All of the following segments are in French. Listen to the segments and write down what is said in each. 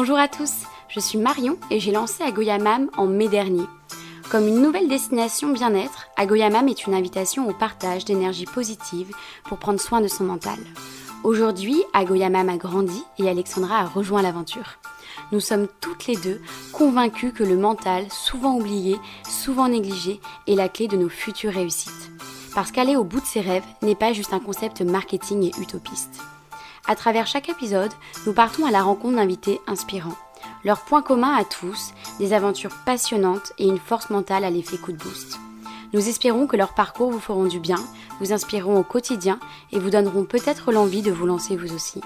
Bonjour à tous, je suis Marion et j'ai lancé Agoyamam en mai dernier. Comme une nouvelle destination bien-être, Agoyamam est une invitation au partage d'énergie positive pour prendre soin de son mental. Aujourd'hui, Agoyamam a grandi et Alexandra a rejoint l'aventure. Nous sommes toutes les deux convaincues que le mental, souvent oublié, souvent négligé, est la clé de nos futures réussites. Parce qu'aller au bout de ses rêves n'est pas juste un concept marketing et utopiste. À travers chaque épisode, nous partons à la rencontre d'invités inspirants. Leur point commun à tous, des aventures passionnantes et une force mentale à l'effet coup de boost. Nous espérons que leurs parcours vous feront du bien, vous inspireront au quotidien et vous donneront peut-être l'envie de vous lancer vous aussi.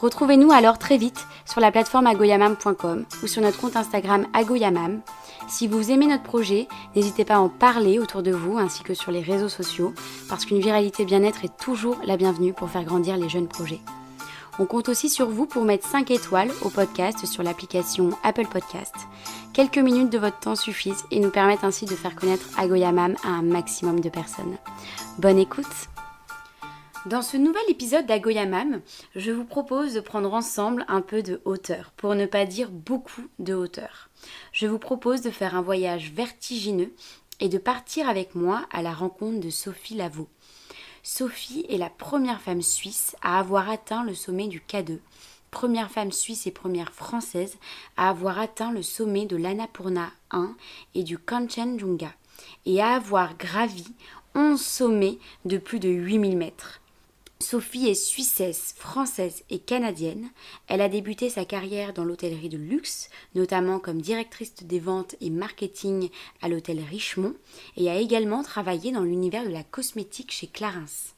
Retrouvez-nous alors très vite sur la plateforme agoyamam.com ou sur notre compte Instagram agoyamam. Si vous aimez notre projet, n'hésitez pas à en parler autour de vous ainsi que sur les réseaux sociaux parce qu'une viralité bien-être est toujours la bienvenue pour faire grandir les jeunes projets. On compte aussi sur vous pour mettre 5 étoiles au podcast sur l'application Apple Podcast. Quelques minutes de votre temps suffisent et nous permettent ainsi de faire connaître Agoyamam à un maximum de personnes. Bonne écoute! Dans ce nouvel épisode d'Agoyamam, je vous propose de prendre ensemble un peu de hauteur, pour ne pas dire beaucoup de hauteur. Je vous propose de faire un voyage vertigineux et de partir avec moi à la rencontre de Sophie Lavaux. Sophie est la première femme suisse à avoir atteint le sommet du K2, première femme suisse et première française à avoir atteint le sommet de l'Annapurna 1 et du Kanchenjunga, et à avoir gravi 11 sommets de plus de 8000 mètres. Sophie est suissesse, française et canadienne. Elle a débuté sa carrière dans l'hôtellerie de luxe, notamment comme directrice des ventes et marketing à l'hôtel Richemont, et a également travaillé dans l'univers de la cosmétique chez Clarins.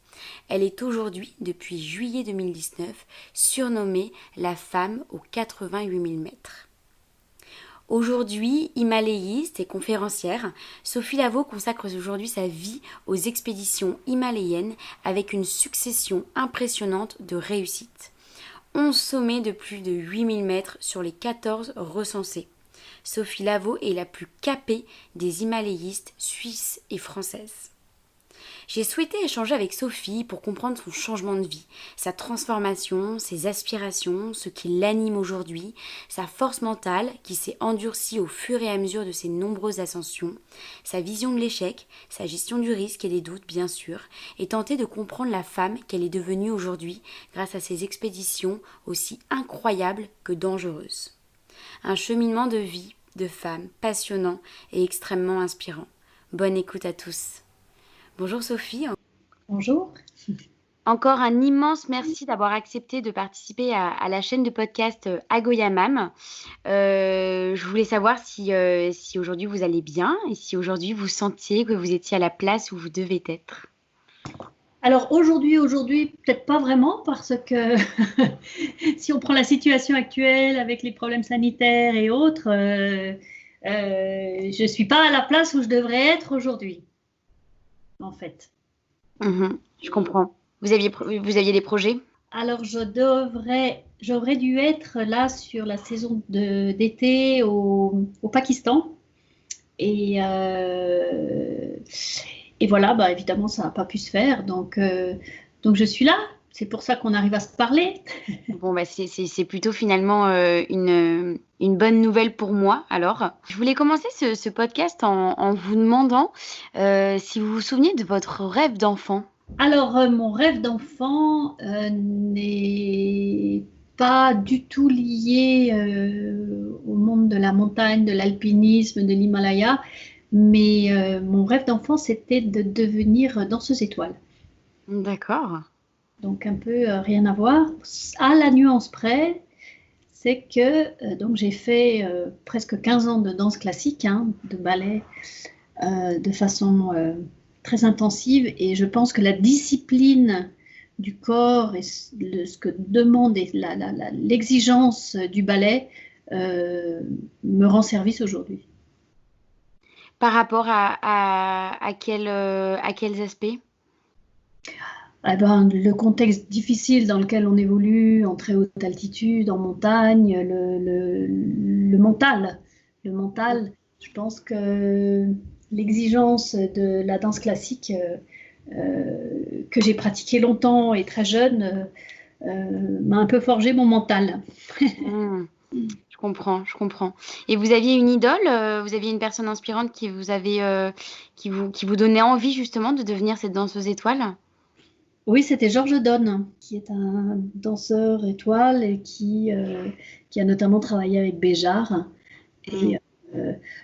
Elle est aujourd'hui, depuis juillet 2019, surnommée la femme aux 88 000 mètres. Aujourd'hui, himalayiste et conférencière, Sophie Lavaux consacre aujourd'hui sa vie aux expéditions himalayennes avec une succession impressionnante de réussites. 11 sommets de plus de 8000 mètres sur les 14 recensés. Sophie Lavaux est la plus capée des himalayistes suisses et françaises. J'ai souhaité échanger avec Sophie pour comprendre son changement de vie, sa transformation, ses aspirations, ce qui l'anime aujourd'hui, sa force mentale qui s'est endurcie au fur et à mesure de ses nombreuses ascensions, sa vision de l'échec, sa gestion du risque et des doutes bien sûr, et tenter de comprendre la femme qu'elle est devenue aujourd'hui grâce à ses expéditions aussi incroyables que dangereuses. Un cheminement de vie, de femme, passionnant et extrêmement inspirant. Bonne écoute à tous. Bonjour Sophie. Bonjour. Encore un immense merci d'avoir accepté de participer à la chaîne de podcast Agoyamam. Je voulais savoir si aujourd'hui vous allez bien et si aujourd'hui vous sentiez que vous étiez à la place où vous devez être. Alors aujourd'hui, peut-être pas vraiment parce que si on prend la situation actuelle avec les problèmes sanitaires et autres, je ne suis pas à la place où je devrais être aujourd'hui, en fait. Je comprends. Vous aviez des projets ? Alors j'aurais dû être là sur la saison d'été au Pakistan et voilà, bah, évidemment, ça n'a pas pu se faire. Donc je suis là. C'est pour ça qu'on arrive à se parler. Bon, bah, c'est plutôt finalement une bonne nouvelle pour moi. Alors, je voulais commencer ce podcast en vous demandant si vous vous souvenez de votre rêve d'enfant. Alors, mon rêve d'enfant n'est pas du tout lié au monde de la montagne, de l'alpinisme, de l'Himalaya. Mais mon rêve d'enfant, c'était de devenir danseuse étoile. D'accord. Donc un peu rien à voir. À la nuance près, c'est que donc j'ai fait presque 15 ans de danse classique, de ballet, de façon très intensive. Et je pense que la discipline du corps et ce que demande l'exigence du ballet me rend service aujourd'hui. Par rapport à quels aspects ? Le contexte difficile dans lequel on évolue, en très haute altitude, en montagne, le mental. Le mental, je pense que l'exigence de la danse classique que j'ai pratiquée longtemps et très jeune m'a un peu forgé mon mental. Je comprends, je comprends. Et vous aviez une idole, vous aviez une personne inspirante qui vous donnait envie justement de devenir cette danseuse étoile? Oui, c'était Georges Donne, qui est un danseur étoile et qui a notamment travaillé avec Béjart. Mmh. Et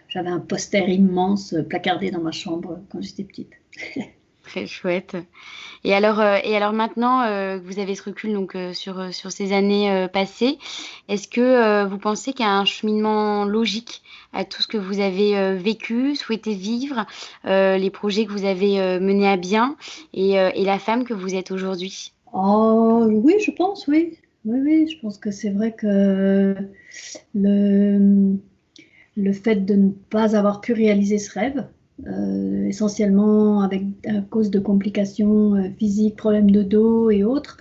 j'avais un poster immense placardé dans ma chambre quand j'étais petite. Très chouette. Et alors maintenant, que vous avez ce recul donc, sur ces années, passées, est-ce que, vous pensez qu'il y a un cheminement logique à tout ce que vous avez, vécu, souhaité vivre, les projets que vous avez, menés à bien et la femme que vous êtes aujourd'hui? Oh oui, je pense, oui. Oui, oui, je pense que c'est vrai que le, le fait de ne pas avoir pu réaliser ce rêve, essentiellement à cause de complications physiques, problèmes de dos et autres,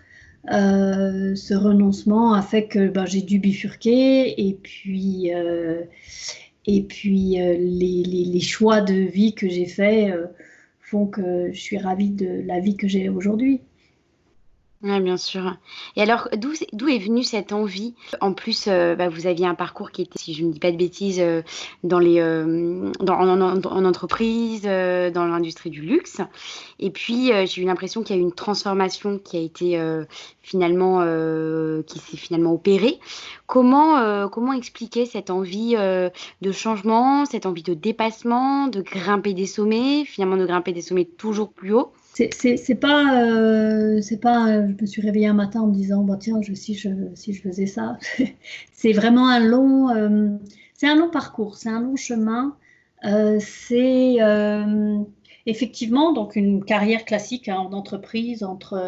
ce renoncement a fait que ben, j'ai dû bifurquer et puis les choix de vie que j'ai faits font que je suis ravie de la vie que j'ai aujourd'hui. Ouais, bien sûr. Et alors, d'où est venue cette envie? En plus, bah, vous aviez un parcours qui était, si je ne dis pas de bêtises, dans les, en entreprise, dans l'industrie du luxe. Et puis, j'ai eu l'impression qu'il y a eu une transformation qui a été, qui s'est finalement opérée. Comment expliquer cette envie, de changement, cette envie de dépassement, de grimper des sommets, finalement de grimper des sommets toujours plus haut? C'est pas, je me suis réveillée un matin en me disant, bah, tiens, si je faisais ça. C'est vraiment c'est un long parcours, c'est un long chemin. C'est effectivement donc une carrière classique hein, en entreprise entre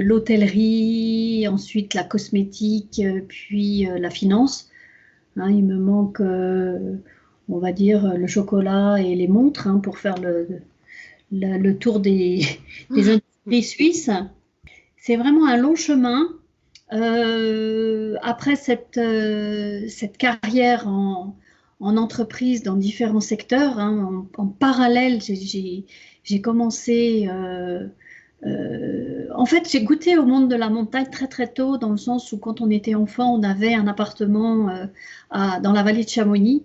l'hôtellerie, ensuite la cosmétique, puis la finance. Hein, il me manque, on va dire, le chocolat et les montres hein, pour faire le tour des industries suisses. C'est vraiment un long chemin. Après cette carrière en entreprise dans différents secteurs, hein, en parallèle, j'ai commencé. En fait, j'ai goûté au monde de la montagne très très tôt, dans le sens où quand on était enfant, on avait un appartement dans la vallée de Chamonix.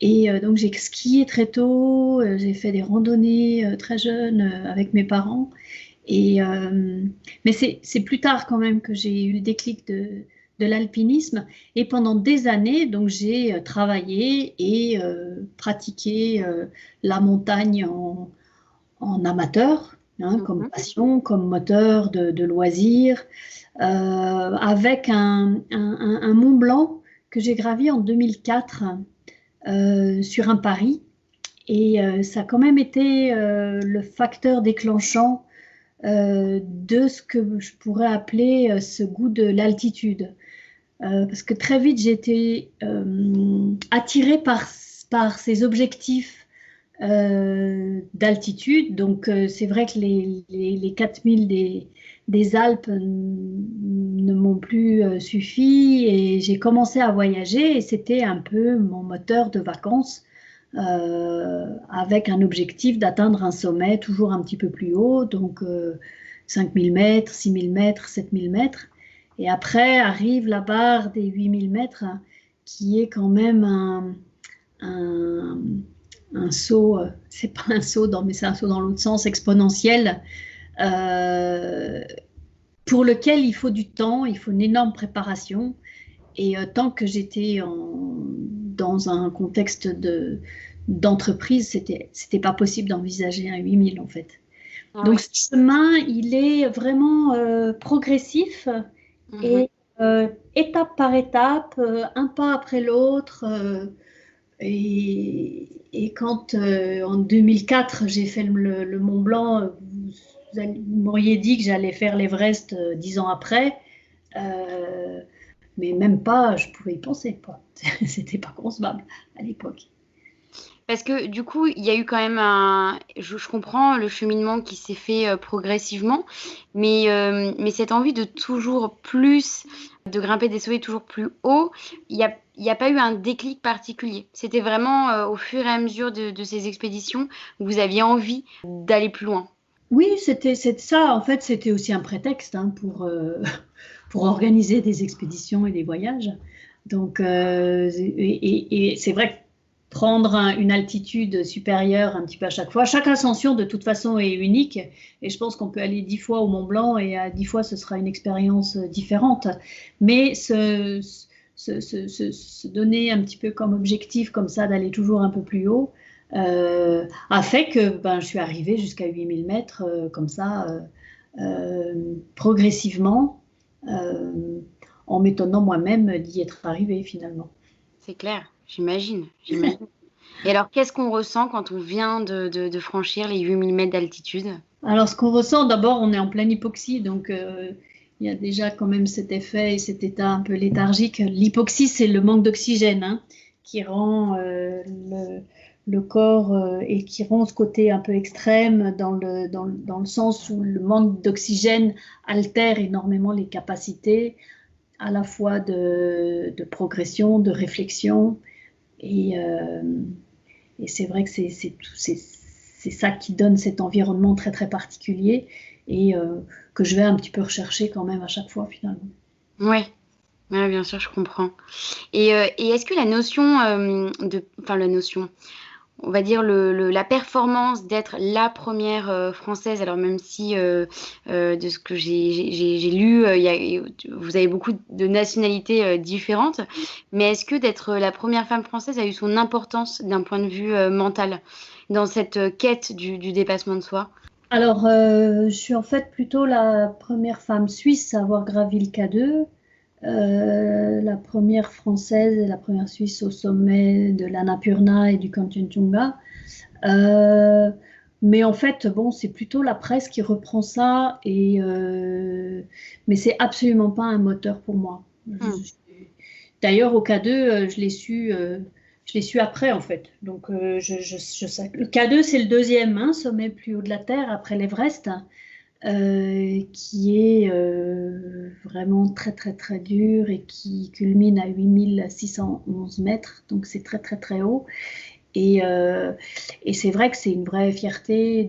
Et donc j'ai skié très tôt, j'ai fait des randonnées très jeune avec mes parents. Et, mais c'est plus tard quand même que j'ai eu le déclic de l'alpinisme. Et pendant des années, donc j'ai travaillé et pratiqué la montagne en amateur, hein, comme Mmh. passion, comme moteur de loisirs, avec un Mont Blanc que j'ai gravi en 2004 sur un pari. Et ça a quand même été le facteur déclenchant de ce que je pourrais appeler ce goût de l'altitude. Parce que très vite, j'ai été attirée par ces objectifs d'altitude. Donc, c'est vrai que les 4000 des Alpes ne m'ont plus suffi et j'ai commencé à voyager et c'était un peu mon moteur de vacances avec un objectif d'atteindre un sommet toujours un petit peu plus haut, donc 5000 mètres, 6000 mètres, 7000 mètres. Et après arrive la barre des 8000 mètres qui est quand même un, un saut, c'est pas un saut mais c'est un saut dans l'autre sens, exponentiel, euh, pour lequel il faut du temps, il faut une énorme préparation. Et tant que j'étais dans un contexte d'entreprise, c'était pas possible d'envisager un 8000 en fait. Ah Donc oui. ce chemin, il est vraiment progressif Mmh. et étape par étape, un pas après l'autre. Et quand en 2004 j'ai fait le Mont Blanc, vous m'auriez dit que j'allais faire l'Everest 10 ans après, euh, mais même pas, je pouvais y penser, quoi. C'était pas concevable à l'époque. Parce que du coup, il y a eu quand même un je comprends le cheminement qui s'est fait, progressivement, mais cette envie de toujours plus, de grimper des sommets toujours plus haut, il y a pas eu un déclic particulier? C'était vraiment, au fur et à mesure de ces expéditions, vous aviez envie d'aller plus loin? Oui, c'est ça. En fait, c'était aussi un prétexte pour organiser des expéditions et des voyages. Donc, et c'est vrai que prendre une altitude supérieure un petit peu à chaque fois, chaque ascension de toute façon est unique. Et je pense qu'on peut aller 10 fois au Mont Blanc et à 10 fois ce sera une expérience différente. Mais se donner un petit peu comme objectif comme ça d'aller toujours un peu plus haut a fait que je suis arrivée jusqu'à 8000 mètres comme ça, progressivement, euh, en m'étonnant moi-même d'y être arrivée finalement. C'est clair, j'imagine. Et alors, qu'est-ce qu'on ressent quand on vient de franchir les 8000 mètres d'altitude? Alors, ce qu'on ressent, d'abord, on est en pleine hypoxie, donc il y a déjà quand même cet effet et cet état un peu léthargique. L'hypoxie, c'est le manque d'oxygène qui rend le corps et qui rend ce côté un peu extrême dans le sens où le manque d'oxygène altère énormément les capacités à la fois de progression, de réflexion. Et, euh, et c'est vrai que c'est ça qui donne cet environnement très très particulier et que je vais un petit peu rechercher quand même à chaque fois finalement. Ouais, ouais, bien sûr, je comprends. Et est-ce que la notion enfin la notion, on va dire la performance d'être la première française, alors même si de ce que j'ai lu, vous avez beaucoup de nationalités différentes, mais est-ce que d'être la première femme française a eu son importance d'un point de vue mental dans cette quête du dépassement de soi? Alors, je suis en fait plutôt la première femme suisse à avoir gravi le K2, la première française et la première suisse au sommet de l'Annapurna et du Kanchenjunga. Euh, mais en fait, bon, c'est plutôt la presse qui reprend ça, mais c'est absolument pas un moteur pour moi. Hmm. D'ailleurs, au K2, je l'ai su après, en fait. Donc, le K2, c'est le deuxième sommet plus haut de la Terre après l'Everest, qui est vraiment très, très, très dur et qui culmine à 8611 mètres. Donc, c'est très, très, très haut. Et c'est vrai que c'est une vraie fierté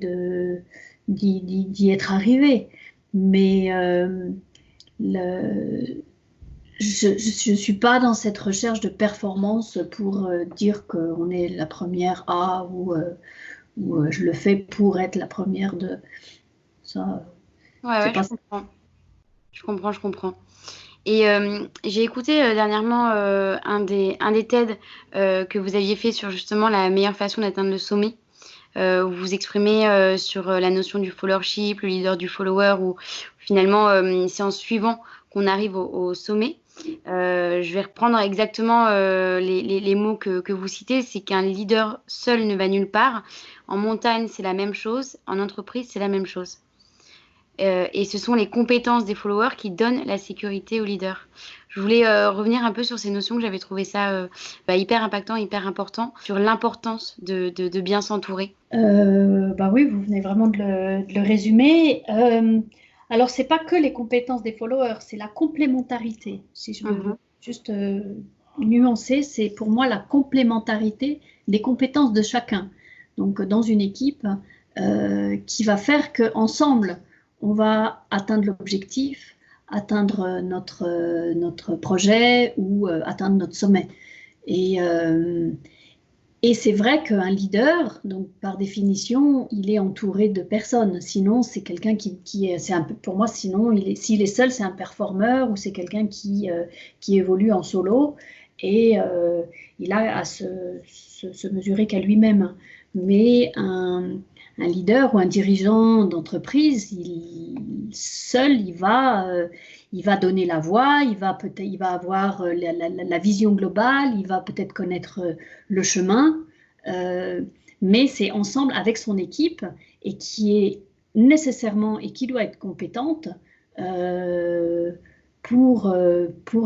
d'y être arrivé. Mais le, je ne suis pas dans cette recherche de performance pour dire qu'on est la première ou je le fais pour être la première de ça. Ouais, C'est ouais, je pas ça. comprends. Je comprends. Et j'ai écouté dernièrement un des TED que vous aviez fait sur justement la meilleure façon d'atteindre le sommet. Où vous vous exprimez sur la notion du followership, le leader du follower, où finalement c'est en suivant qu'on arrive au sommet. Je vais reprendre exactement les mots que vous citez, c'est qu'un leader seul ne va nulle part. En montagne, c'est la même chose. En entreprise, c'est la même chose. Et ce sont les compétences des followers qui donnent la sécurité aux leaders. Je voulais revenir un peu sur ces notions que j'avais trouvé ça hyper impactant, hyper important, sur l'importance de bien s'entourer. Bah oui, vous venez vraiment de le résumer. Alors, c'est pas que les compétences des followers, c'est la complémentarité. Si je veux Mhm. juste nuancer, c'est pour moi la complémentarité des compétences de chacun. Donc, dans une équipe qui va faire qu'ensemble, on va atteindre l'objectif, atteindre notre projet ou atteindre notre sommet. Et, euh, et c'est vrai qu'un leader, donc par définition, il est entouré de personnes. Sinon, c'est quelqu'un qui est, c'est un peu, pour moi, sinon, s'il est seul, c'est un performeur ou c'est quelqu'un qui évolue en solo et il a à se mesurer qu'à lui-même. Mais un leader ou un dirigeant d'entreprise, seul, il va donner la voix, il va avoir la vision globale, il va peut-être connaître le chemin, euh, mais c'est ensemble avec son équipe et qui est nécessairement et qui doit être compétente euh, pour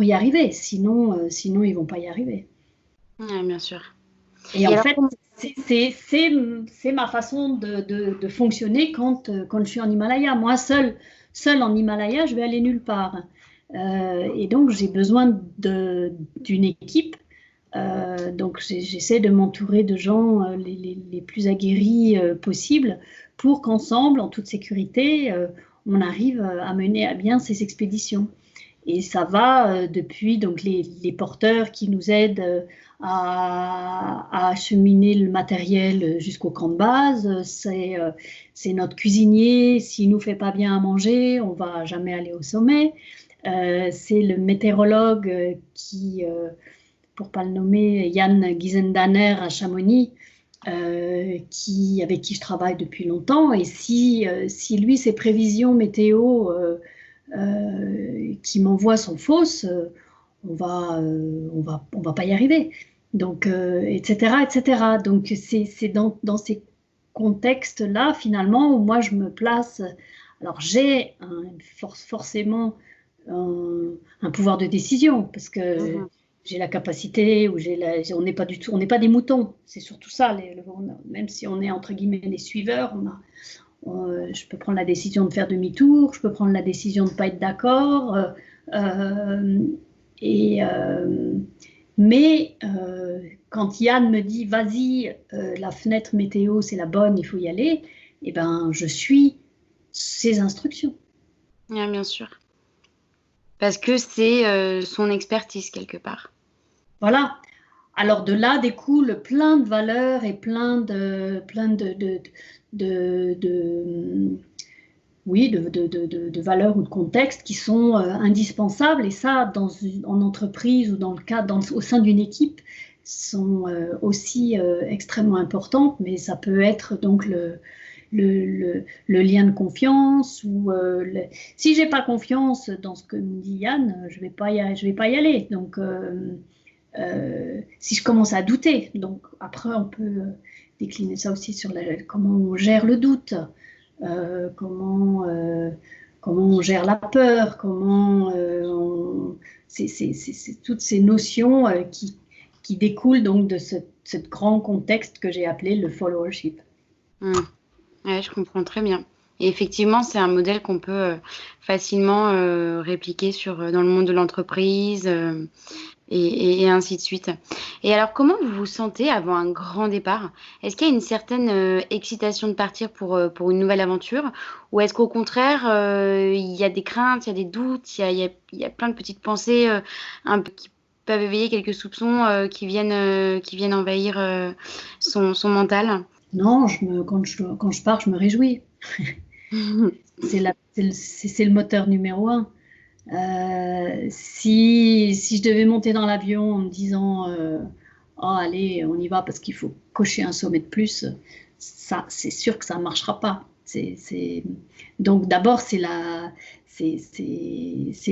y arriver. Sinon, ils ne vont pas y arriver. Ouais, bien sûr. Et Et en alors, fait, c'est ma façon de fonctionner quand je suis en Himalaya. Moi, seul en Himalaya, je vais aller nulle part. Et donc, j'ai besoin d'une équipe. Donc, j'essaie de m'entourer de gens les plus aguerris possibles pour qu'ensemble, en toute sécurité, on arrive à mener à bien ces expéditions. Et ça va depuis donc les porteurs qui nous aident à acheminer le matériel jusqu'au camp de base. C'est notre cuisinier, s'il ne nous fait pas bien à manger, on ne va jamais aller au sommet. C'est le météorologue qui, pour ne pas le nommer, Yann Gizendaner à Chamonix, avec qui je travaille depuis longtemps. Et si lui, ses prévisions météo qui m'envoie sont fausses, on va pas y arriver. Donc, etc., etc. Donc, c'est dans ces contextes-là, finalement, où moi, je me place. Alors, j'ai forcément un pouvoir de décision, parce que j'ai la capacité, on n'est pas du tout, on n'est pas des moutons. C'est surtout ça, même si on est, entre guillemets, les suiveurs, je peux prendre la décision de faire demi-tour, je peux prendre la décision de ne pas être d'accord. Mais quand Yann me dit vas-y, la fenêtre météo c'est la bonne, il faut y aller, eh ben, je suis ses instructions. Oui, bien sûr. Parce que c'est son expertise quelque part. Voilà. Alors de là découle plein de valeurs et plein de valeurs ou de contextes qui sont indispensables, et ça, en entreprise ou au sein d'une équipe, sont aussi extrêmement importantes, mais ça peut être donc le lien de confiance, ou si j'ai pas confiance dans ce que me dit Yann, je vais pas y aller. Donc si je commence à douter, donc après on peut décliner ça aussi sur comment on gère le doute, comment on gère la peur, c'est toutes ces notions qui découlent donc de ce grand contexte que j'ai appelé le followership. Ouais, je comprends très bien. Et effectivement, c'est un modèle qu'on peut facilement répliquer dans le monde de l'entreprise et ainsi de suite. Et alors, comment vous vous sentez avant un grand départ? Est-ce qu'il y a une certaine excitation de partir pour une nouvelle aventure? Ou est-ce qu'au contraire, il y a des craintes, il y a des doutes, il y a plein de petites pensées qui peuvent éveiller quelques soupçons qui viennent envahir son mental? Non, quand je pars, je me réjouis. C'est le moteur numéro 1. Si je devais monter dans l'avion en me disant oh, allez, on y va parce qu'il faut cocher un sommet de plus, ça, c'est sûr que ça ne marchera pas. Donc d'abord, c'est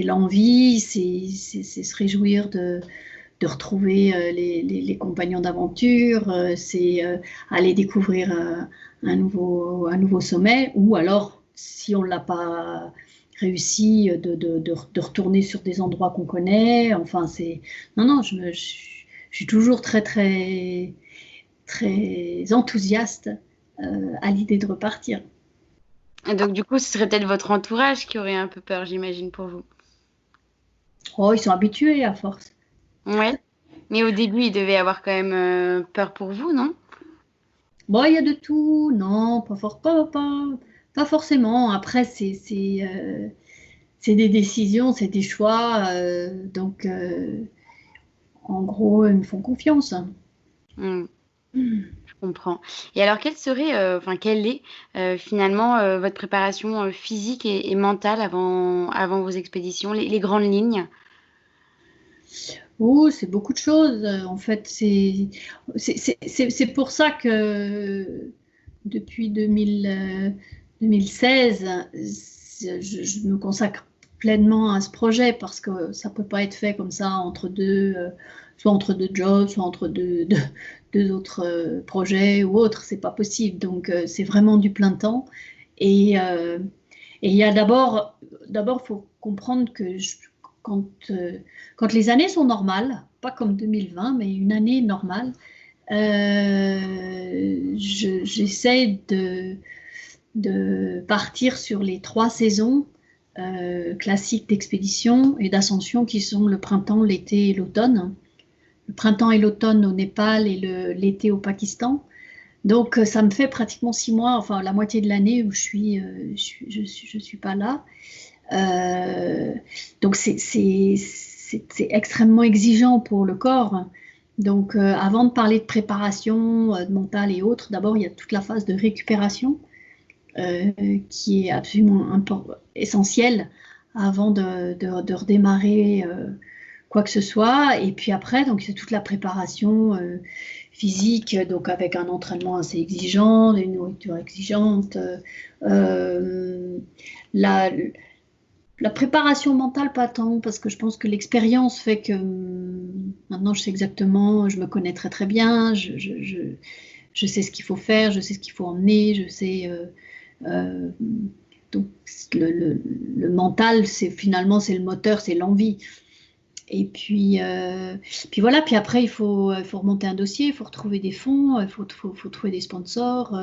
l'envie, c'est se réjouir de retrouver les compagnons d'aventure, c'est aller découvrir un nouveau sommet, ou alors, si on ne l'a pas réussi, de retourner sur des endroits qu'on connaît. Enfin, non, je suis toujours très, très, très enthousiaste à l'idée de repartir. Et donc, du coup, ce serait peut-être votre entourage qui aurait un peu peur, j'imagine, pour vous. Oh, ils sont habitués à force. Ouais. Mais au début, ils devaient avoir quand même peur pour vous, non? Bon, il y a de tout. Non, pas forcément. Après, c'est des décisions, c'est des choix. Donc, en gros, ils me font confiance. Je comprends. Et alors, quelle est finalement votre préparation physique et mentale avant vos expéditions, les grandes lignes? Oh, c'est beaucoup de choses. En fait, c'est pour ça que depuis 2016, je me consacre pleinement à ce projet, parce que ça ne peut pas être fait comme ça soit entre deux jobs, soit entre deux autres projets ou autres. C'est pas possible. Donc, c'est vraiment du plein temps. Et il y a d'abord, faut comprendre que quand les années sont normales, pas comme 2020, mais une année normale, j'essaie de partir sur les 3 saisons classiques d'expédition et d'ascension, qui sont le printemps, l'été et l'automne. Le printemps et l'automne au Népal et l'été au Pakistan. Donc, ça me fait pratiquement 6 mois, enfin la moitié de l'année où je suis pas là. Donc, c'est extrêmement exigeant pour le corps. Donc, avant de parler de préparation de mentale et autres, d'abord, il y a toute la phase de récupération qui est absolument essentielle avant de redémarrer quoi que ce soit. Et puis après, donc, c'est toute la préparation physique, donc avec un entraînement assez exigeant, une nourriture exigeante, la, la préparation mentale pas tant, parce que je pense que l'expérience fait que maintenant je sais exactement, je me connais très très bien, je sais ce qu'il faut faire, je sais ce qu'il faut emmener, je sais... donc le mental, finalement c'est le moteur, c'est l'envie. Et puis voilà, puis après il faut remonter un dossier, il faut retrouver des fonds, il faut trouver des sponsors.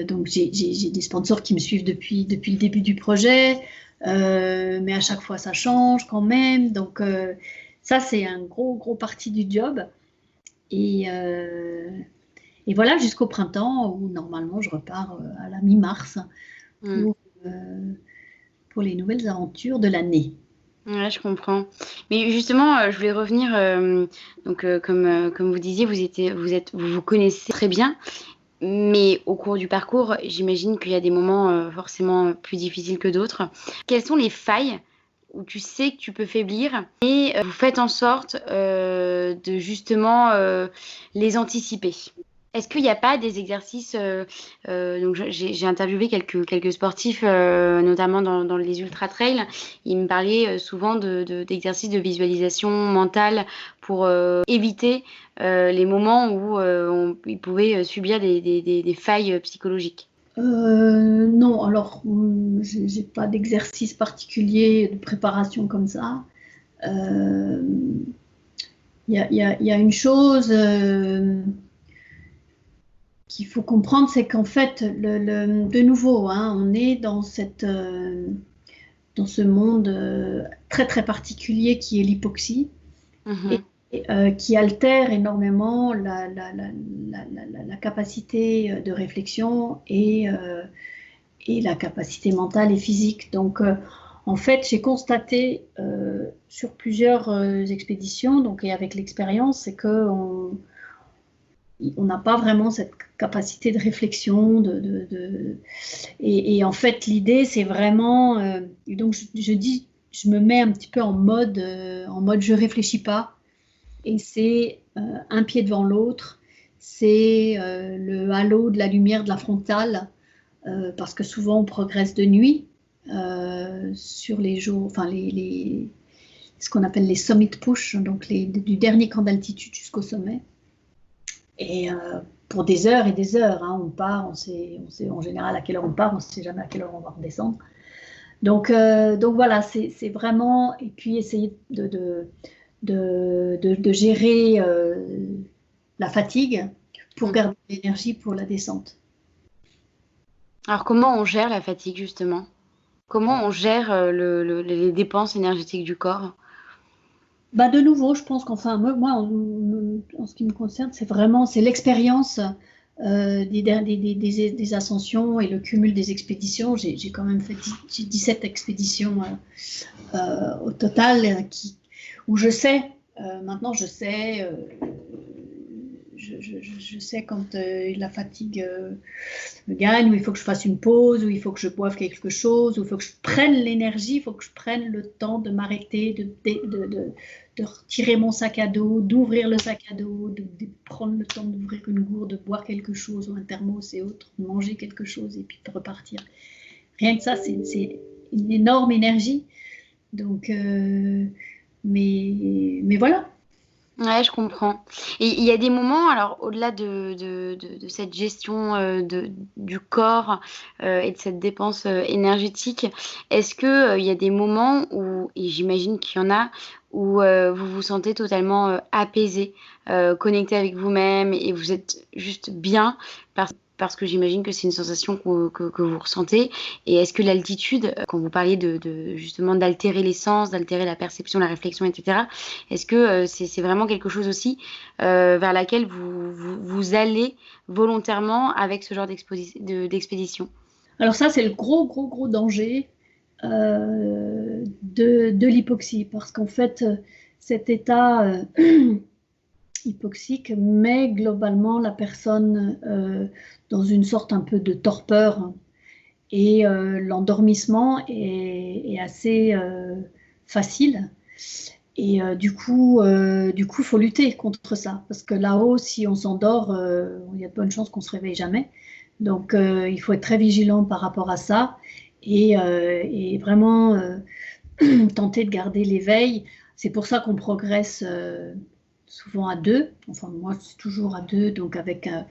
Donc j'ai des sponsors qui me suivent depuis le début du projet, mais à chaque fois ça change quand même. Donc ça c'est un gros parti du job. Et, et voilà, jusqu'au printemps où normalement je repars à la mi-mars pour les nouvelles aventures de l'année. Ouais, je comprends. Mais justement, je voulais revenir. Donc, comme vous disiez, vous vous connaissez très bien. Mais au cours du parcours, j'imagine qu'il y a des moments forcément plus difficiles que d'autres. Quelles sont les failles où tu sais que tu peux faiblir et vous faites en sorte de justement les anticiper? Est-ce qu'il n'y a pas des exercices donc j'ai interviewé quelques sportifs, notamment dans les ultra-trails. Ils me parlaient souvent d'exercices de visualisation mentale pour éviter les moments où ils pouvaient subir des failles psychologiques. Non, alors j'ai pas d'exercice particulier de préparation comme ça. Il y a une chose qu'il faut comprendre, c'est qu'en fait, de nouveau, hein, on est dans ce monde très très particulier qui est l'hypoxie et qui altère énormément la capacité de réflexion et la capacité mentale et physique. Donc, en fait, j'ai constaté sur plusieurs expéditions, donc, et avec l'expérience, c'est qu'on n'a pas vraiment cette capacité de réflexion. Et en fait, l'idée, c'est vraiment... donc, je me mets un petit peu en mode je réfléchis pas. Et c'est un pied devant l'autre. C'est le halo de la lumière de la frontale. Parce que souvent on progresse de nuit sur les jours, enfin ce qu'on appelle les summit push, donc du dernier camp d'altitude jusqu'au sommet. Et pour des heures et des heures, hein, on part, on sait en général à quelle heure on part, on ne sait jamais à quelle heure on va redescendre. Donc voilà, c'est vraiment, et puis essayer de gérer la fatigue pour garder l'énergie pour la descente. Alors, comment on gère la fatigue, justement? Comment on gère les dépenses énergétiques du corps? Bah de nouveau, je pense qu'enfin, moi en ce qui me concerne, c'est l'expérience des ascensions et le cumul des expéditions. J'ai quand même fait 17 expéditions au total où je sais, maintenant je sais... Je sais quand la fatigue me gagne, où il faut que je fasse une pause, où il faut que je boive quelque chose, où il faut que je prenne l'énergie, il faut que je prenne le temps de m'arrêter, de retirer mon sac à dos, d'ouvrir le sac à dos, de prendre le temps d'ouvrir une gourde, de boire quelque chose ou un thermos et autres, de manger quelque chose et puis de repartir. Rien que ça, c'est une énorme énergie. Donc, mais voilà. Ouais, je comprends. Et il y a des moments, alors au-delà de cette gestion du corps et de cette dépense énergétique, est-ce que il y a des moments où, et j'imagine qu'il y en a, où vous vous sentez totalement apaisé, connecté avec vous-même et vous êtes juste bien parce que j'imagine que c'est une sensation que vous ressentez. Et est-ce que l'altitude, quand vous parliez justement d'altérer les sens, d'altérer la perception, la réflexion, etc., est-ce que c'est vraiment quelque chose aussi vers laquelle vous allez volontairement avec ce genre d'expédition? Alors ça, c'est le gros danger de l'hypoxie, parce qu'en fait, cet état hypoxique met globalement la personne dans une sorte un peu de torpeur, et l'endormissement est assez facile. Et du coup, faut lutter contre ça, parce que là-haut, si on s'endort, il y a de bonnes chances qu'on se réveille jamais. Donc, il faut être très vigilant par rapport à ça et vraiment tenter de garder l'éveil. C'est pour ça qu'on progresse souvent à deux. Enfin, moi, c'est toujours à deux, donc avec un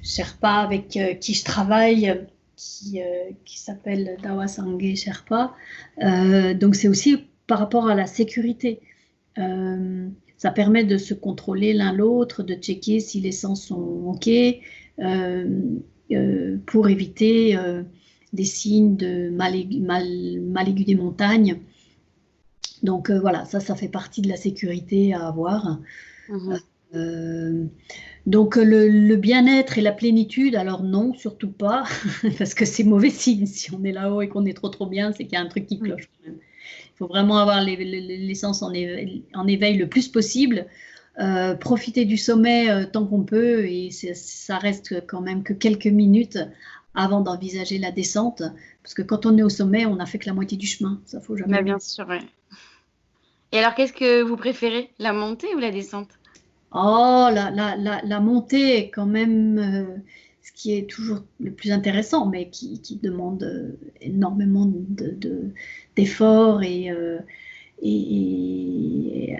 Sherpa avec qui je travaille, qui s'appelle Dawa Sangye Sherpa. Donc, c'est aussi par rapport à la sécurité. Ça permet de se contrôler l'un l'autre, de checker si les sens sont OK, pour éviter des signes de mal aigu des montagnes. Donc voilà, ça fait partie de la sécurité à avoir. Donc le bien-être et la plénitude, alors non, surtout pas, parce que c'est mauvais signe. Si on est là-haut et qu'on est trop bien, c'est qu'il y a un truc qui cloche quand même. Il faut vraiment avoir les sens en éveil le plus possible, profiter du sommet tant qu'on peut, et ça reste quand même que quelques minutes avant d'envisager la descente, parce que quand on est au sommet, on n'a fait que la moitié du chemin, ça faut jamais. Bien sûr, ouais. Et alors, qu'est-ce que vous préférez, la montée ou la descente? Oh, la montée est quand même ce qui est toujours le plus intéressant, mais qui demande énormément d'efforts. Et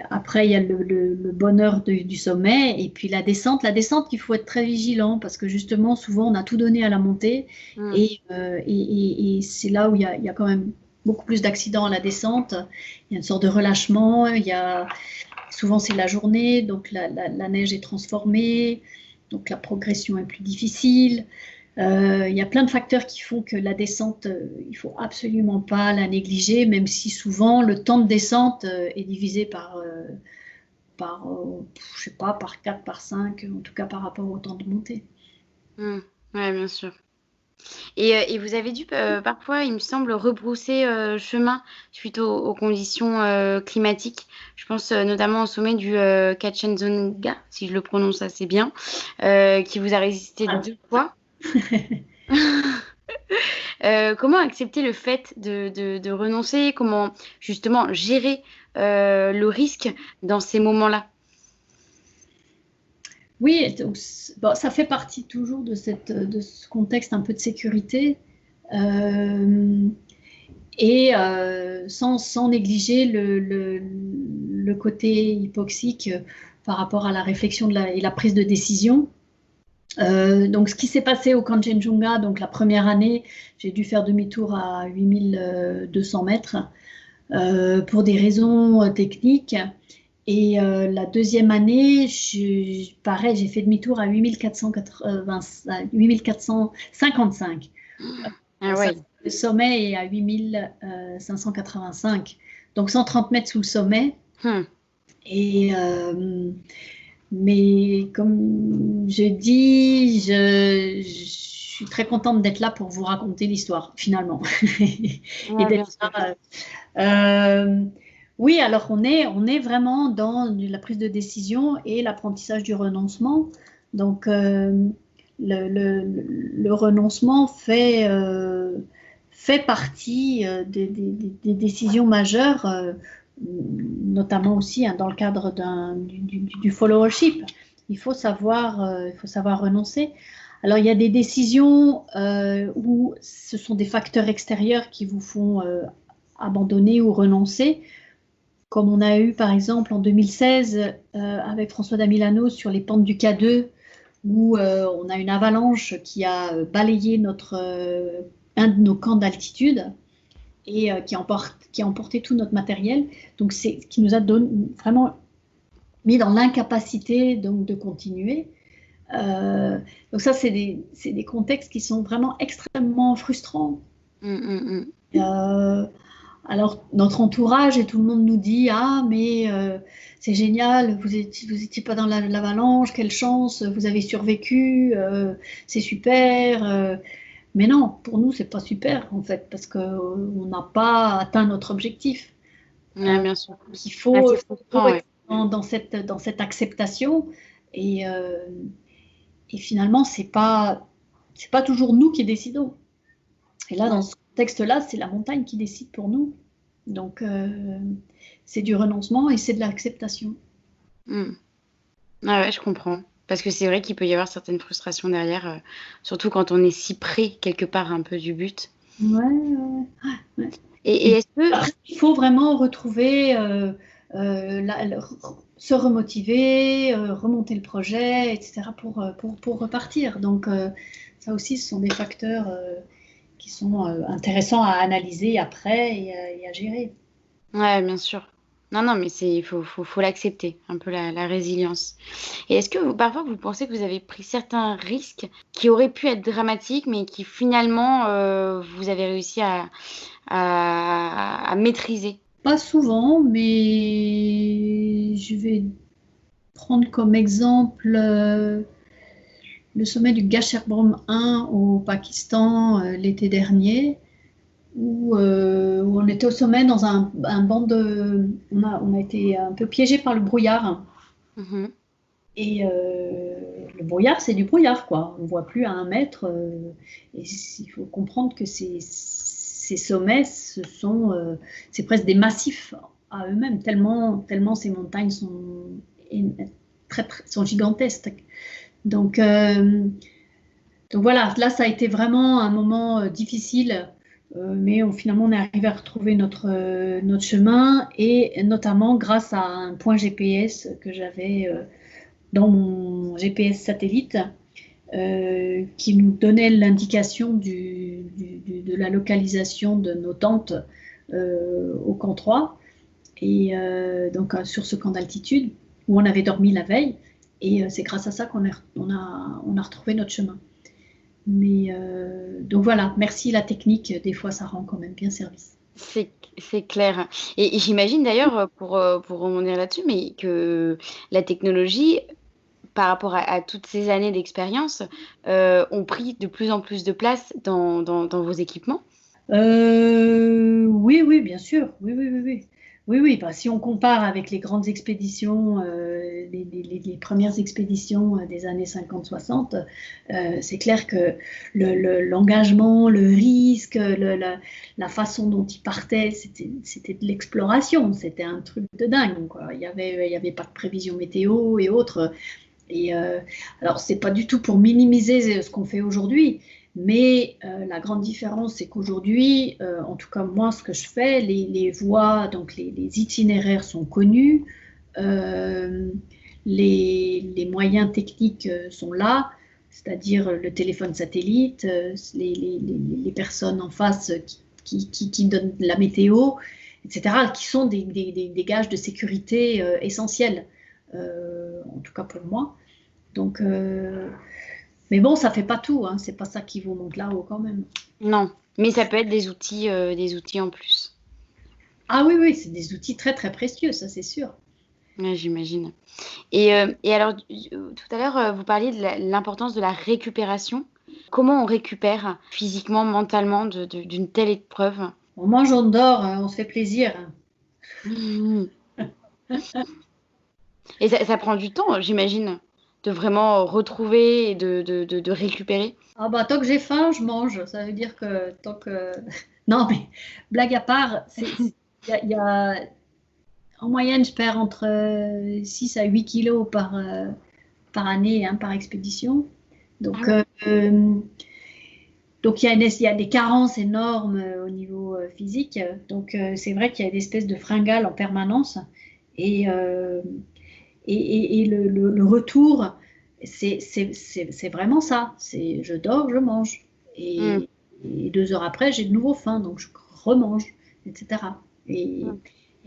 après, il y a le bonheur du sommet. Et puis la descente, il faut être très vigilant, parce que justement, souvent, on a tout donné à la montée. Et c'est là où il y a quand même beaucoup plus d'accidents à la descente. Il y a une sorte de relâchement. Souvent, c'est la journée, donc la neige est transformée, donc la progression est plus difficile. Il y a plein de facteurs qui font que la descente, il ne faut absolument pas la négliger, même si souvent le temps de descente est divisé par je sais pas, par 4, par 5, en tout cas par rapport au temps de montée. Oui, bien sûr. Et vous avez dû parfois, il me semble, rebrousser chemin suite aux conditions climatiques. Je pense notamment au sommet du Kachenjunga, si je le prononce assez bien, qui vous a résisté 2 fois. Comment accepter le fait de renoncer? Comment justement gérer le risque dans ces moments-là? Oui, donc, bon, ça fait partie toujours de ce contexte un peu de sécurité, et sans négliger le côté hypoxique par rapport à la réflexion et la prise de décision. Donc, ce qui s'est passé au Kanchenjunga, donc la première année, j'ai dû faire demi-tour à 8200 mètres pour des raisons techniques. Et la deuxième année, pareil, j'ai fait demi-tour à 8455. Le sommet est à 8585. Donc 130 mètres sous le sommet. Et mais comme je dis, je suis très contente d'être là pour vous raconter l'histoire, finalement. Et d'être là. Oui, alors on est vraiment dans la prise de décision et l'apprentissage du renoncement. Donc le renoncement fait partie des décisions majeures, notamment aussi dans le cadre du followership. Il faut savoir renoncer. Alors il y a des décisions où ce sont des facteurs extérieurs qui vous font abandonner ou renoncer, comme on a eu par exemple en 2016 avec François Damilano sur les pentes du K2, où on a une avalanche qui a balayé un de nos camps d'altitude et qui a emporté tout notre matériel. Donc c'est ce qui nous a vraiment mis dans l'incapacité donc de continuer. Donc ça, c'est des contextes qui sont vraiment extrêmement frustrants. Euh, alors, notre entourage et tout le monde nous dit: ah, mais c'est génial, vous étiez pas dans l'avalanche, quelle chance, vous avez survécu, c'est super. Mais non, pour nous, c'est pas super en fait, parce qu'on n'a pas atteint notre objectif. Ouais, bien sûr. Il Ah, faut, c'est il faut frustrant, ouais. être dans cette acceptation et, finalement, c'est pas toujours nous qui décidons. Et là, dans ce contexte-là, c'est la montagne qui décide pour nous. Donc, c'est du renoncement et c'est de l'acceptation. Mm. Ah ouais, je comprends. Parce que c'est vrai qu'il peut y avoir certaines frustrations derrière, surtout quand on est si près quelque part un peu du but. Ouais, ouais, ouais. Et est-ce que... Après, il faut vraiment retrouver, se remotiver, remonter le projet, etc. pour repartir. Donc, ça aussi, ce sont des facteurs qui sont intéressants à analyser après et à gérer. Ouais, bien sûr. Non, non, mais faut l'accepter, un peu la résilience. Et est-ce que parfois vous pensez que vous avez pris certains risques qui auraient pu être dramatiques, mais qui finalement vous avez réussi à maîtriser? Pas souvent, mais je vais prendre comme exemple le sommet du Gasherbrum 1 au Pakistan l'été dernier, où on était au sommet dans un banc de... on a été un peu piégé par le brouillard. Mhm. Et le brouillard, c'est du brouillard, quoi. On ne voit plus à 1 mètre. Et il faut comprendre que ces sommets, c'est presque des massifs à eux-mêmes, tellement ces montagnes sont gigantesques. Donc, voilà, là, ça a été vraiment un moment difficile, mais finalement, on est arrivé à retrouver notre chemin, et notamment grâce à un point GPS que j'avais dans mon GPS satellite, qui nous donnait l'indication de la localisation de nos tentes au camp 3, et donc sur ce camp d'altitude où on avait dormi la veille. Et c'est grâce à ça on a retrouvé notre chemin. Mais donc voilà, merci la technique, des fois ça rend quand même bien service. C'est clair. Et j'imagine d'ailleurs, pour rebondir là-dessus, mais que la technologie, par rapport à toutes ces années d'expérience, ont pris de plus en plus de place dans vos équipements. Oui, oui, bien sûr. Oui, oui, oui, oui. Oui, oui. Bah, si on compare avec les grandes expéditions, les premières expéditions des années 50-60, c'est clair que l'engagement, le risque, la façon dont ils partaient, c'était de l'exploration. C'était un truc de dingue, quoi. Il y avait pas de prévision météo et autres. Et alors, c'est pas du tout pour minimiser ce qu'on fait aujourd'hui, mais la grande différence, c'est qu'aujourd'hui, en tout cas moi, ce que je fais, les voies, donc les itinéraires sont connus, euh, les moyens techniques sont là, c'est-à-dire le téléphone satellite, les personnes en face qui donnent la météo, etc., qui sont des gages de sécurité essentiels, en tout cas pour moi. Donc, mais bon, ça fait pas tout, hein. C'est pas ça qui vous monte là-haut quand même. Non, mais ça peut être des outils en plus. Ah oui, oui, c'est des outils très très précieux, ça c'est sûr. Ouais, j'imagine. Et alors, tout à l'heure, vous parliez de l'importance de la récupération. Comment on récupère physiquement, mentalement d'une telle épreuve? On mange, on dort, on se fait plaisir. Mhm. Et ça prend du temps, j'imagine, de vraiment retrouver et de récupérer. Ah bah tant que j'ai faim, je mange. Ça veut dire que tant que... Non mais blague à part, en moyenne, je perds entre 6 à 8 kilos par année, hein, par expédition. Ah Donc, oui. il y a des carences énormes au niveau physique. Donc, c'est vrai qu'il y a des espèces de fringales en permanence. Et, le retour, c'est vraiment ça. C'est je dors, je mange. Mm, Et 2 heures après, j'ai de nouveau faim, donc je remange, etc. Et, mm.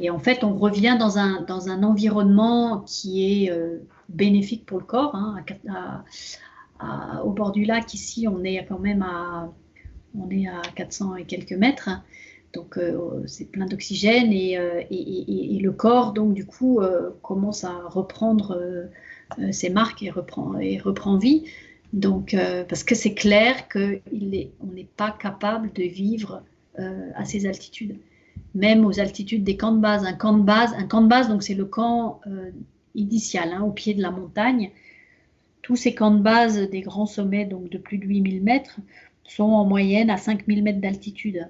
Et en fait, on revient dans un environnement qui est bénéfique pour le corps. Hein, au bord du lac, ici, on est quand même on est à 400 et quelques mètres. Donc, c'est plein d'oxygène et le corps, donc, du coup, commence à reprendre ses marques et reprend vie. Donc, parce que c'est clair qu'on n'est pas capable de vivre à ces altitudes. Même aux altitudes des camps de base. Un camp de base, donc c'est le camp initial, hein, au pied de la montagne. Tous ces camps de base des grands sommets, donc de plus de 8000 mètres, sont en moyenne à 5000 mètres d'altitude.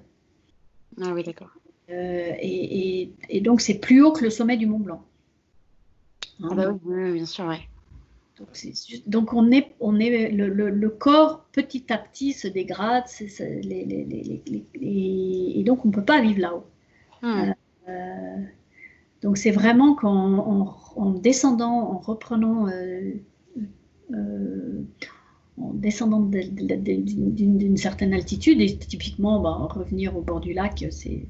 Ah oui, d'accord. Et donc, c'est plus haut que le sommet du Mont Blanc. Ah bah oui, bien sûr, ouais. Donc le corps, petit à petit, se dégrade, et donc on ne peut pas vivre là-haut. Donc, c'est vraiment qu'en descendant, en reprenant, en descendant d'une certaine altitude, et typiquement, revenir au bord du lac, c'est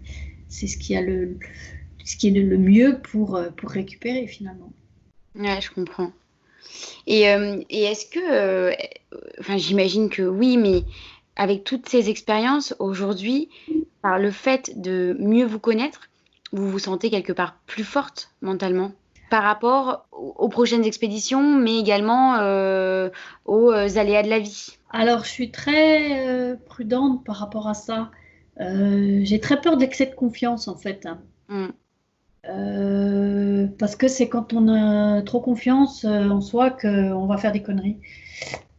ce qui est le mieux pour récupérer finalement. Ouais, je comprends. Et est-ce que, enfin, j'imagine que oui, mais avec toutes ces expériences aujourd'hui, par le fait de mieux vous connaître, vous vous sentez quelque part plus forte mentalement par rapport aux prochaines expéditions, mais également aux aléas de la vie. Alors, je suis très prudente par rapport à ça. J'ai très peur de l'excès de confiance, en fait. Parce que c'est quand on a trop confiance en soi qu'on va faire des conneries.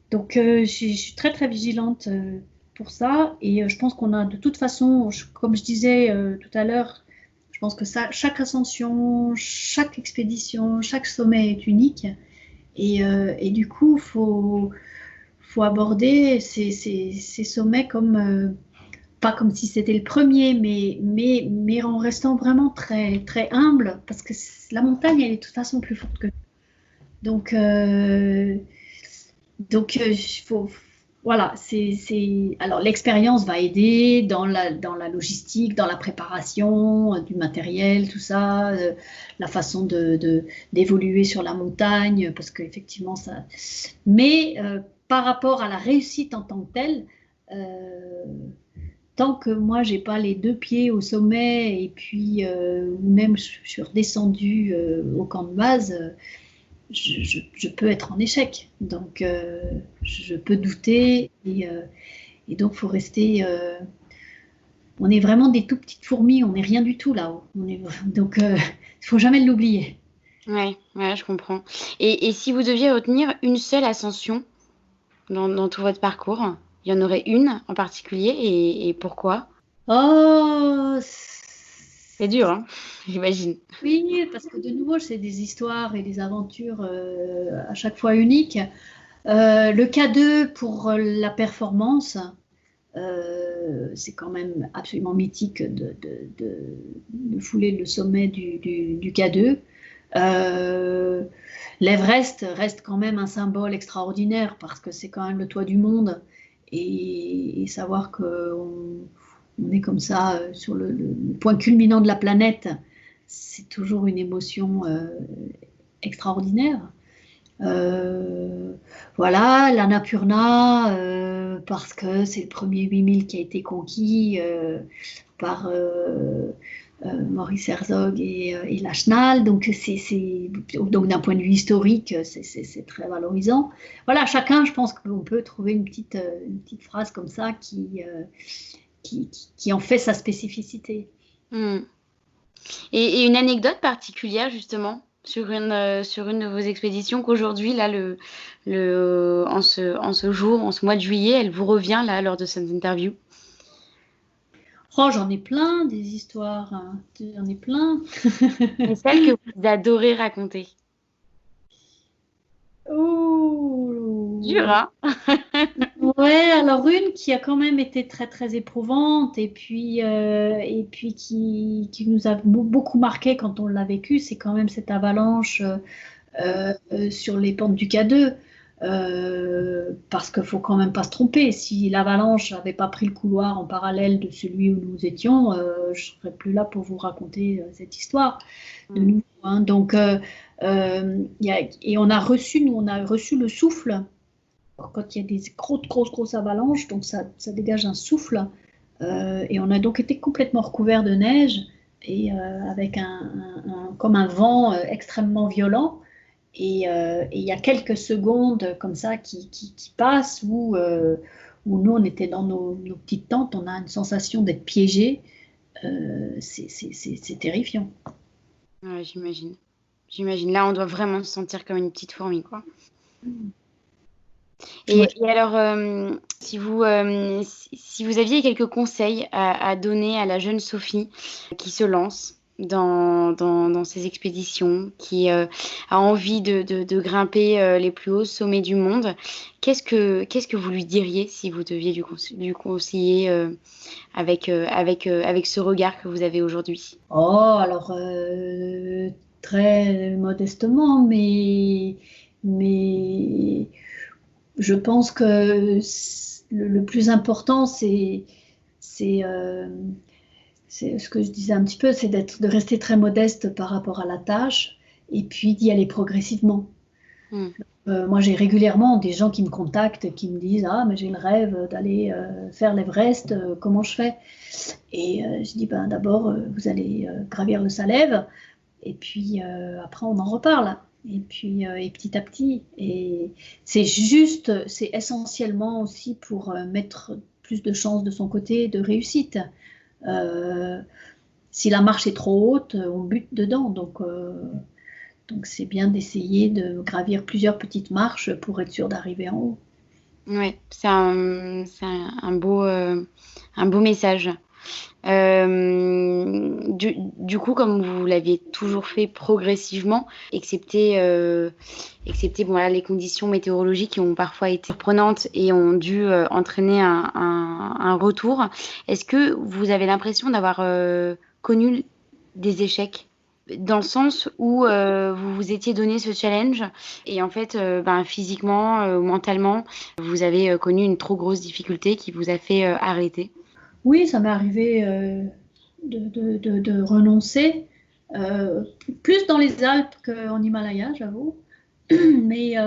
Donc, je suis très, très vigilante pour ça. Et je pense qu'on a de toute façon, comme je disais tout à l'heure, je pense que chaque ascension, chaque expédition, chaque sommet est unique. Et du coup, faut aborder ces sommets comme, pas comme si c'était le premier, mais en restant vraiment très, très humble, parce que la montagne, elle est de toute façon plus forte que nous. Donc, voilà, alors l'expérience va aider dans la logistique, dans la préparation du matériel, tout ça, la façon d'évoluer sur la montagne, parce qu'effectivement, ça. Mais par rapport à la réussite en tant que telle, tant que moi, j'ai pas les deux pieds au sommet et puis même je suis redescendue au camp de base, je peux être en échec. Donc, je peux douter et donc, il faut rester. On est vraiment des tout petites fourmis, on n'est rien du tout là-haut. Donc, il ne faut jamais l'oublier. Ouais, je comprends. Et si vous deviez retenir une seule ascension dans tout votre parcours, il y en aurait une en particulier et pourquoi? Oh, c'est dur, hein, j'imagine. Oui, parce que de nouveau, c'est des histoires et des aventures à chaque fois uniques. Le K2 pour la performance, c'est quand même absolument mythique de fouler le sommet du K2. L'Everest reste quand même un symbole extraordinaire parce que c'est quand même le toit du monde et savoir qu'on est comme ça sur le point culminant de la planète, c'est toujours une émotion extraordinaire. Voilà, l'Annapurna, parce que c'est le premier 8000 qui a été conquis par Maurice Herzog et Lachenal. Donc, donc d'un point de vue historique, c'est très valorisant. Voilà, chacun, je pense qu'on peut trouver une petite phrase comme ça qui en fait sa spécificité. Et une anecdote particulière, justement, sur une de vos expéditions qu'aujourd'hui, là, en ce jour, en ce mois de juillet, elle vous revient, là, lors de cette interview? Oh, j'en ai plein des histoires, hein. J'en ai plein. Et celle que vous adorez raconter? Oh, Dur, hein? Ouais, alors une qui a quand même été très très éprouvante et puis qui nous a beaucoup marqué quand on l'a vécu, c'est quand même cette avalanche sur les pentes du K2. parce qu'il ne faut quand même pas se tromper. Si l'avalanche n'avait pas pris le couloir en parallèle de celui où nous étions, je ne serais plus là pour vous raconter cette histoire de nouveau, hein. Donc, et on a reçu le souffle. Alors, quand il y a des grosses avalanches, donc ça dégage un souffle. Et on a donc été complètement recouvert de neige et avec comme un vent extrêmement violent. Et il y a quelques secondes comme ça qui passent où nous, on était dans nos petites tentes, on a une sensation d'être piégé. C'est terrifiant. Ouais, j'imagine. Là, on doit vraiment se sentir comme une petite fourmi, quoi. Et alors, si vous aviez quelques conseils à donner à la jeune Sophie qui se lance dans ces expéditions, qui a envie de grimper les plus hauts sommets du monde, qu'est-ce que vous lui diriez si vous deviez lui conseiller avec ce regard que vous avez aujourd'hui? Oh, alors, très modestement, mais je pense que le plus important, c'est ce que je disais un petit peu, c'est de rester très modeste par rapport à la tâche et puis d'y aller progressivement. Moi, j'ai régulièrement des gens qui me contactent, qui me disent « Ah, mais j'ai le rêve d'aller faire l'Everest, comment je fais ?» Et je dis ben, « D'abord, vous allez gravir le Salève, et puis après, on en reparle. » Et puis, et petit à petit. Et c'est essentiellement aussi pour mettre plus de chances de son côté de réussite. Si la marche est trop haute, on bute dedans. Donc c'est bien d'essayer de gravir plusieurs petites marches pour être sûr d'arriver en haut. Oui, c'est un beau message. Du coup, comme vous l'aviez toujours fait progressivement, excepté bon, là, les conditions météorologiques qui ont parfois été surprenantes et ont dû entraîner un retour, est-ce que vous avez l'impression d'avoir connu des échecs? Dans le sens où vous vous étiez donné ce challenge et en fait, physiquement, mentalement, vous avez connu une trop grosse difficulté qui vous a fait arrêter? Oui, ça m'est arrivé de renoncer, plus dans les Alpes qu'en Himalaya, j'avoue. Mais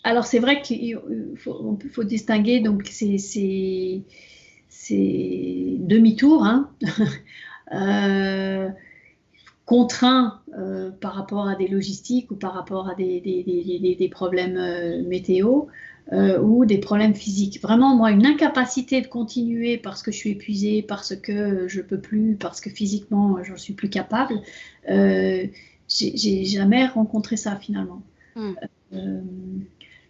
alors c'est vrai qu'il faut distinguer donc ces demi-tours, hein. Contraints par rapport à des logistiques ou par rapport à des problèmes météo ou des problèmes physiques. Vraiment, moi, une incapacité de continuer parce que je suis épuisée, parce que je ne peux plus, parce que physiquement, je ne suis plus capable. J'ai jamais rencontré ça finalement.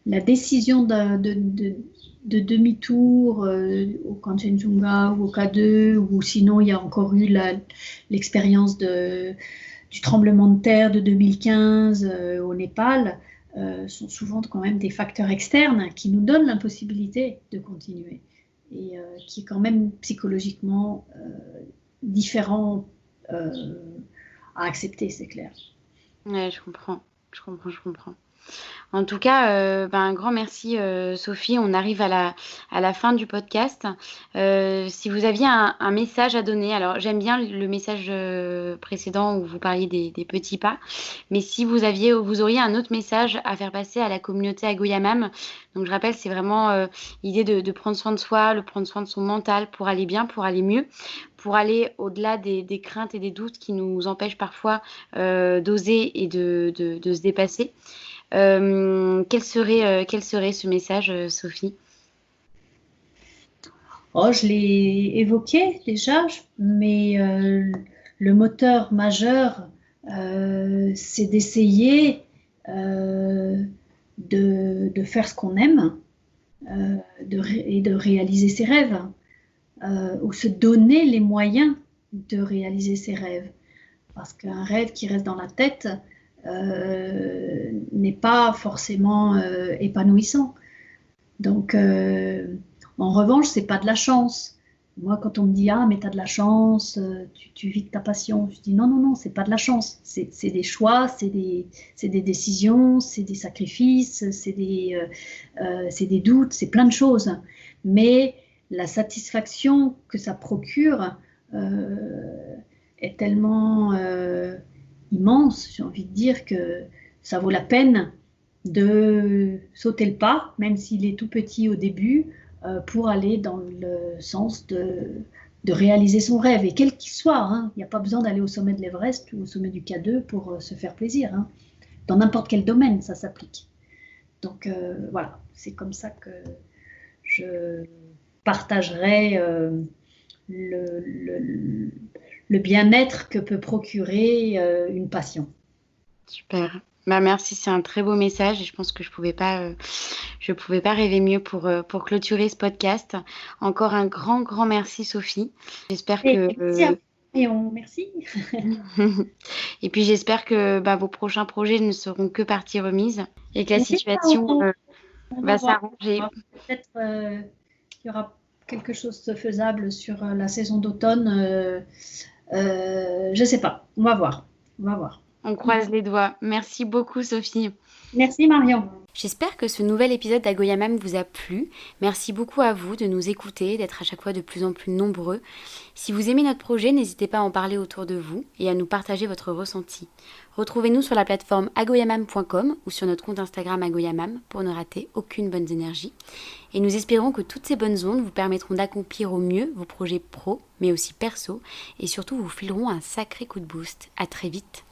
La décision de demi-tour au Kanchenjunga ou au K2, ou sinon il y a encore eu l'expérience du tremblement de terre de 2015 au Népal, sont souvent quand même des facteurs externes qui nous donnent l'impossibilité de continuer et qui est quand même psychologiquement différent à accepter, c'est clair. Ouais, je comprends. En tout cas, un grand merci Sophie. On arrive à la fin du podcast. Si vous aviez un message à donner, alors j'aime bien le message précédent où vous parliez des petits pas, mais si vous auriez un autre message à faire passer à la communauté Agoya Mam, donc je rappelle, c'est vraiment l'idée de prendre soin de soi, de prendre soin de son mental pour aller bien, pour aller mieux, pour aller au-delà des craintes et des doutes qui nous empêchent parfois d'oser et de se dépasser. Quel serait ce message, Sophie? Oh, je l'ai évoqué déjà, mais le moteur majeur, c'est d'essayer de faire ce qu'on aime et de réaliser ses rêves, ou se donner les moyens de réaliser ses rêves. Parce qu'un rêve qui reste dans la tête n'est pas forcément épanouissant. Donc, en revanche, c'est pas de la chance. Moi, quand on me dit, ah, mais tu as de la chance, tu vis de ta passion, je dis, non, non, non, c'est pas de la chance. C'est des choix, c'est des décisions, c'est des sacrifices, c'est des doutes, c'est plein de choses. Mais la satisfaction que ça procure est tellement immense, j'ai envie de dire, que ça vaut la peine de sauter le pas, même s'il est tout petit au début, pour aller dans le sens de réaliser son rêve, et quel qu'il soit. Hein. Il n'y a pas besoin d'aller au sommet de l'Everest ou au sommet du K2 pour se faire plaisir. Hein. Dans n'importe quel domaine, ça s'applique. Donc voilà, c'est comme ça que je partagerai le bien-être que peut procurer une passion. Super. Merci, c'est un très beau message et je pense que je pouvais pas rêver mieux pour clôturer ce podcast. Encore un grand, grand merci, Sophie. J'espère que... Merci. Et puis j'espère que vos prochains projets ne seront que partie remise et que la situation va s'arranger. Peut-être qu'il y aura quelque chose de faisable sur la saison d'automne. Je ne sais pas. On va voir. On croise les doigts. Merci beaucoup, Sophie. Merci, Marion. J'espère que ce nouvel épisode d'Agoyamam vous a plu. Merci beaucoup à vous de nous écouter, d'être à chaque fois de plus en plus nombreux. Si vous aimez notre projet, n'hésitez pas à en parler autour de vous et à nous partager votre ressenti. Retrouvez-nous sur la plateforme agoyamam.com ou sur notre compte Instagram Agoyamam pour ne rater aucune bonne énergie. Et nous espérons que toutes ces bonnes ondes vous permettront d'accomplir au mieux vos projets pro, mais aussi perso, et surtout vous fileront un sacré coup de boost. À très vite.